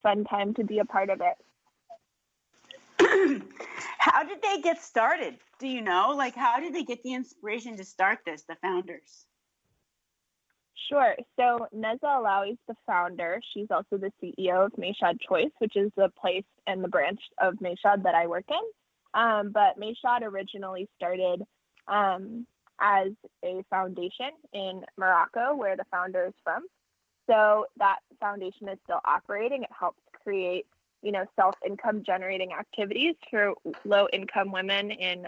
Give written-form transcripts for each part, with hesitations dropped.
fun time to be a part of it. How did they get started? Do you know? Like, how did they get the inspiration to start this, the founders? Sure. So Neza LALLY is the founder. She's also the CEO of Mayshad CHOICE, which is the place and the branch of Mayshad that I work in. But Mayshad originally started as a foundation in Morocco, where the founder is from. So that foundation is still operating. It helps create, self-income generating activities for low-income women in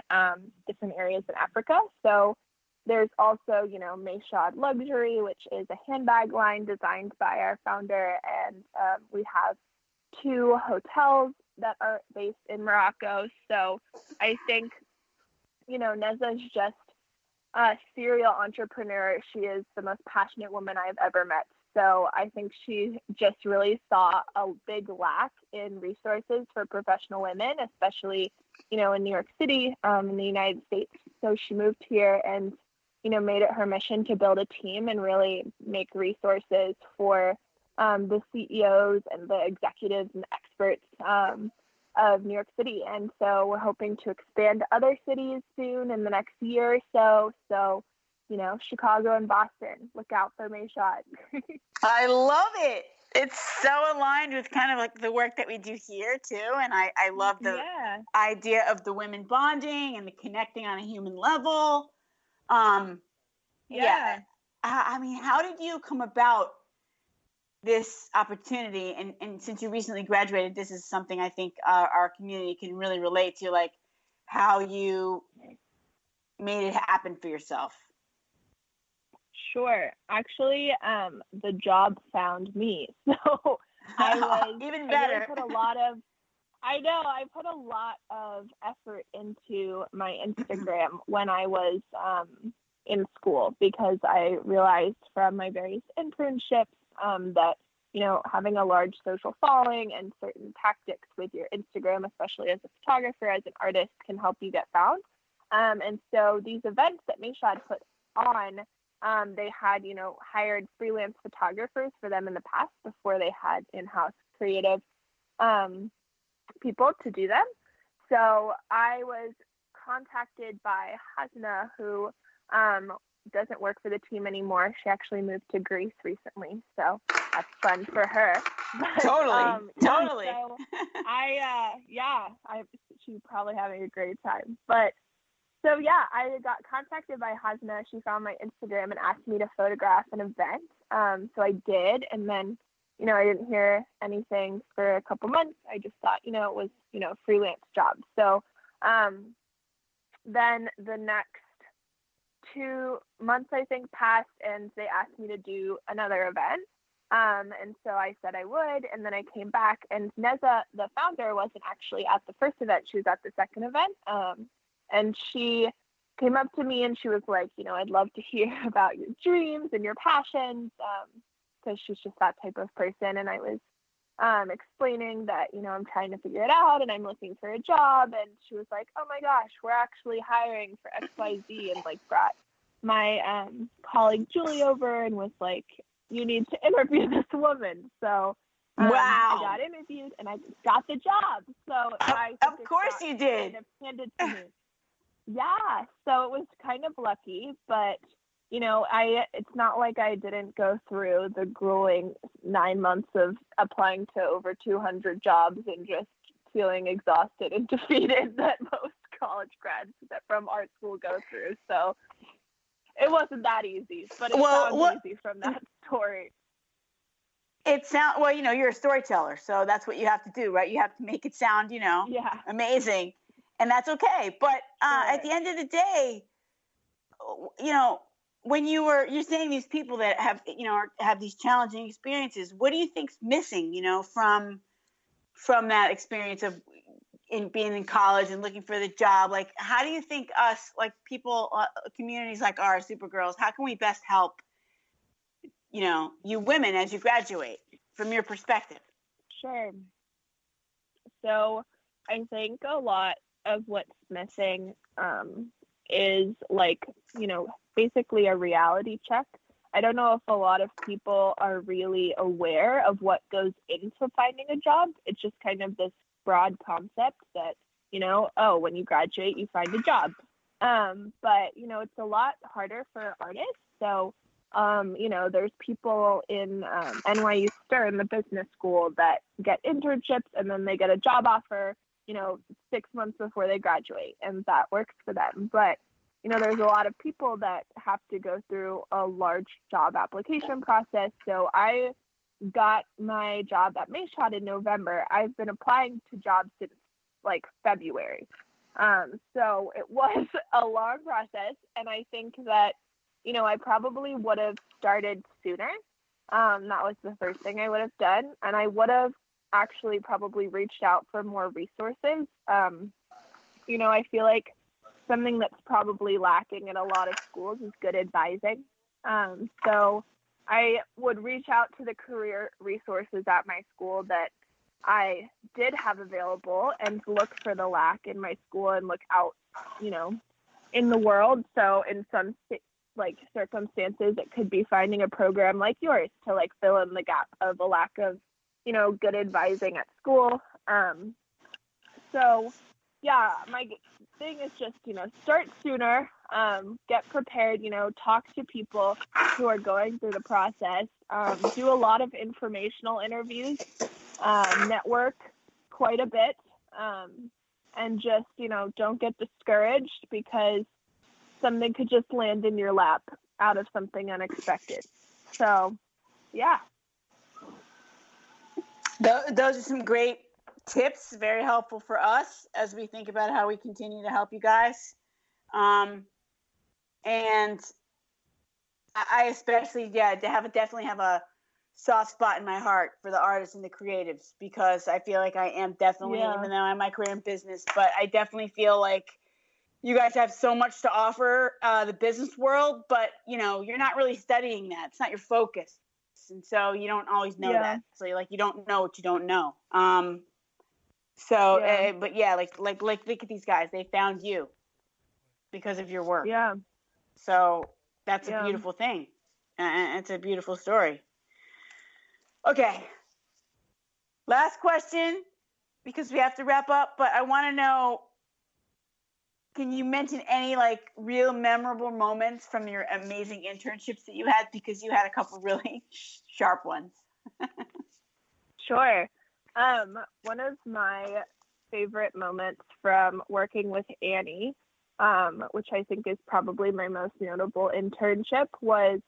different areas in Africa. So there's also, Mayshad Luxury, which is a handbag line designed by our founder. And we have 2 hotels that are based in Morocco. So I think, Neza is just a serial entrepreneur. She is the most passionate woman I've ever met. So I think she just really saw a big lack in resources for professional women, especially, in New York City, in the United States. So she moved here and, made it her mission to build a team and really make resources for the CEOs and the executives and experts of New York City. And so we're hoping to expand to other cities soon in the next year or so. So, Chicago and Boston, look out for Mayshad. I love it. It's so aligned with kind of like the work that we do here too. And I love the idea of the women bonding and the connecting on a human level. I mean, how did you come about this opportunity? And since you recently graduated, this is something I think our community can really relate to, like how you made it happen for yourself. Sure. Actually, the job found me. So I was even better. I put a lot of effort into my Instagram when I was in school, because I realized from my various internships that, having a large social following and certain tactics with your Instagram, especially as a photographer, as an artist, can help you get found. And so these events that Mayshad put on, they had, hired freelance photographers for them in the past before they had in-house creative people to do them. So I was contacted by Hasna, who doesn't work for the team anymore. She actually moved to Greece recently, so that's fun for her. But, totally. So she's probably having a great time. But so I got contacted by Hasna. She found my Instagram and asked me to photograph an event. So I did, and then I didn't hear anything for a couple months. I just thought it was a freelance job. So then the next 2 months, I think, passed, and they asked me to do another event. And so I said I would, and then I came back, and Neza, the founder, wasn't actually at the first event. She was at the second event. And she came up to me and she was like, I'd love to hear about your dreams and your passions, because she's just that type of person. And I was explaining that, I'm trying to figure it out and I'm looking for a job. And she was like, oh my gosh, we're actually hiring for XYZ, and like brought my colleague Julie over and was like, you need to interview this woman. So I got interviewed and I got the job. So of course you did. Kind of handed to me. Yeah, so it was kind of lucky, but it's not like I didn't go through the grueling 9 months of applying to over 200 jobs and just feeling exhausted and defeated that most college grads from art school go through. So it wasn't that easy, but it sounds easy from that story. It sounds, you're a storyteller, so that's what you have to do, right? You have to make it sound, amazing. And that's okay. But at the end of the day, when you're saying these people that have these challenging experiences, what do you think's missing, from that experience of being in college and looking for the job? Like, how do you think us, like people, communities like ours, Supergirls, how can we best help, you women as you graduate from your perspective? Sure. So I think a lot of what's missing is basically a reality check I don't know if a lot of people are really aware of what goes into finding a job. It's just kind of this broad concept that, oh, when you graduate, you find a job. But, it's a lot harder for artists. So, there's people in NYU Stern, the business school, that get internships and then they get a job offer, 6 months before they graduate, and that works for them. But, there's a lot of people that have to go through a large job application process. So I got my job at Mayshad in November. I've been applying to jobs since like February. So it was a long process, and I think that, I probably would have started sooner. That was the first thing I would have done, and I would have actually probably reached out for more resources. I feel like something that's probably lacking in a lot of schools is good advising. So I would reach out to the career resources at my school that I did have available and look for the lack in my school and look out, in the world. So in some circumstances, it could be finding a program like yours to fill in the gap of a lack of, good advising at school. So yeah, my thing is just, start sooner, get prepared, talk to people who are going through the process, do a lot of informational interviews, network quite a bit, and just, don't get discouraged because something could just land in your lap out of something unexpected. So, yeah. Those are some great tips, very helpful for us as we think about how we continue to help you guys. And I especially, definitely have a soft spot in my heart for the artists and the creatives, because I feel like I am definitely, even though I'm my career in business, but I definitely feel like you guys have so much to offer the business world, but you're not really studying that. It's not your focus. And so you don't always know that. So you don't know what you don't know. But look at these guys. They found you because of your work. Yeah. So that's a beautiful thing. And it's a beautiful story. Okay. Last question, because we have to wrap up, but I want to know, can you mention any real memorable moments from your amazing internships that you had? Because you had a couple really sharp ones. Sure. One of my favorite moments from working with Annie, which I think is probably my most notable internship, was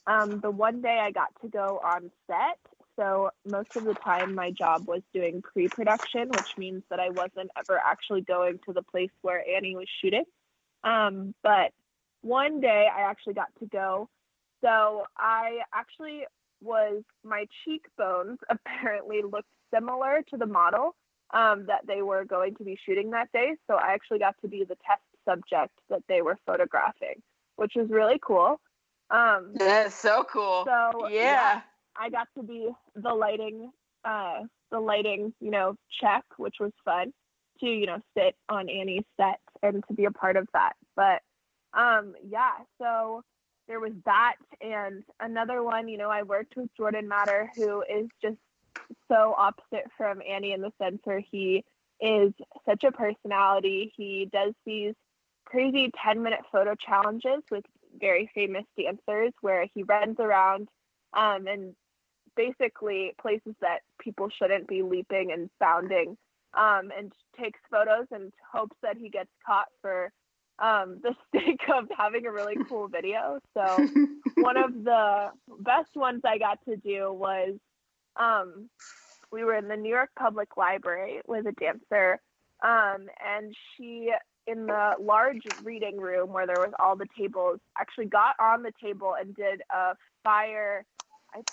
the one day I got to go on set. So most of the time my job was doing pre-production, which means that I wasn't ever actually going to the place where Annie was shooting. But one day I actually got to go. So my cheekbones apparently looked similar to the model that they were going to be shooting that day. So I actually got to be the test subject that they were photographing, which was really cool. That's so cool. So yeah. I got to be the lighting, check, which was fun to, sit on Annie's set and to be a part of that. But, so there was that. And another one, I worked with Jordan Matter, who is just so opposite from Annie in the sense where he is such a personality. He does these crazy 10-minute photo challenges with very famous dancers where he runs around and basically places that people shouldn't be leaping and bounding, and takes photos and hopes that he gets caught for the sake of having a really cool video. So one of the best ones I got to do was we were in the New York Public Library with a dancer, and she, in the large reading room where there was all the tables, actually got on the table and did a fire, I'm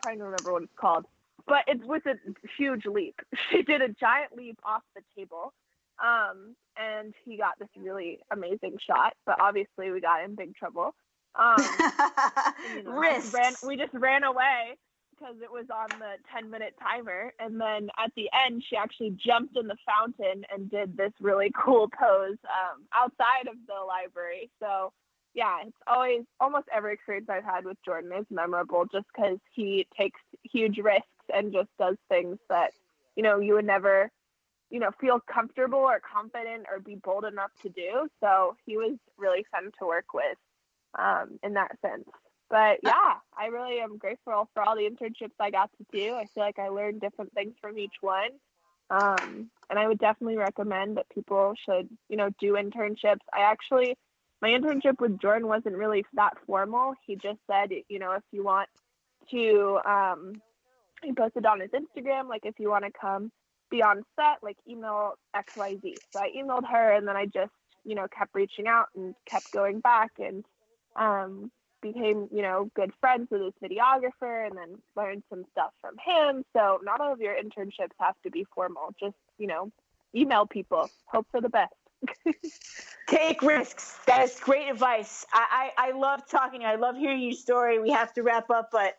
trying to remember what it's called, but it's with a huge leap. She did a giant leap off the table, and he got this really amazing shot, but obviously we got in big trouble. We just ran away because it was on the 10-minute timer, and then at the end she actually jumped in the fountain and did this really cool pose outside of the library. So yeah, it's always, almost every experience I've had with Jordan is memorable just because he takes huge risks and just does things that, you would never, feel comfortable or confident or be bold enough to do. So he was really fun to work with in that sense. But yeah, I really am grateful for all the internships I got to do. I feel like I learned different things from each one. And I would definitely recommend that people should, do internships. My internship with Jordan wasn't really that formal. He just said, if you want to, he posted on his Instagram, like, if you want to come be on set, like, email XYZ. So I emailed her, and then I just, kept reaching out and kept going back, and became, good friends with his videographer, and then learned some stuff from him. So not all of your internships have to be formal. Just, email people, hope for the best. Take risks. That is great advice. I love talking to you. I love hearing your story. We have to wrap up, but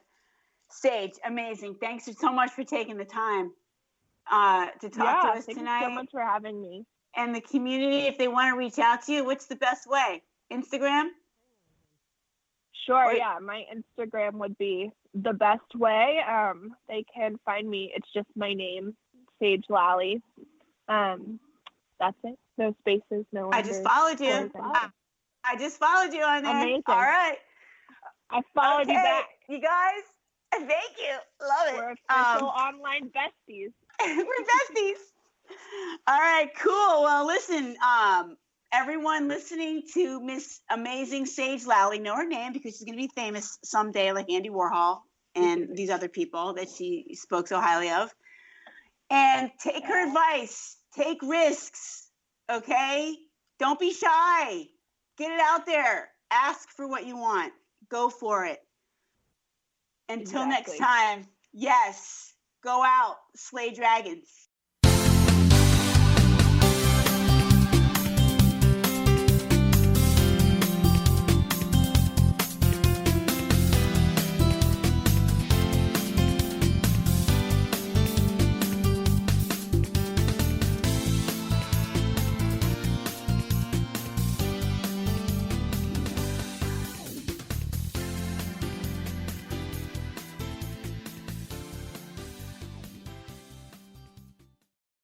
Sage, amazing. Thanks so much for taking the time to talk to us thank tonight. you so much for having me. And the community, if they want to reach out to you, what's the best way? Instagram? Sure, yeah. My Instagram would be the best way. They can find me. It's just my name, Sage LALLY. That's it. No spaces, no I just followed you. I just followed you on there. Amazing. All right. I followed you back. You guys, thank you. Love it. We're official online besties. We're besties. All right, cool. Well, listen, everyone listening to Miss Amazing Sage LALLY, know her name because she's going to be famous someday like Andy Warhol and these other people that she spoke so highly of. And take her advice. Take risks, okay? Don't be shy. Get it out there. Ask for what you want. Go for it. Until next time, yes, go out, slay dragons.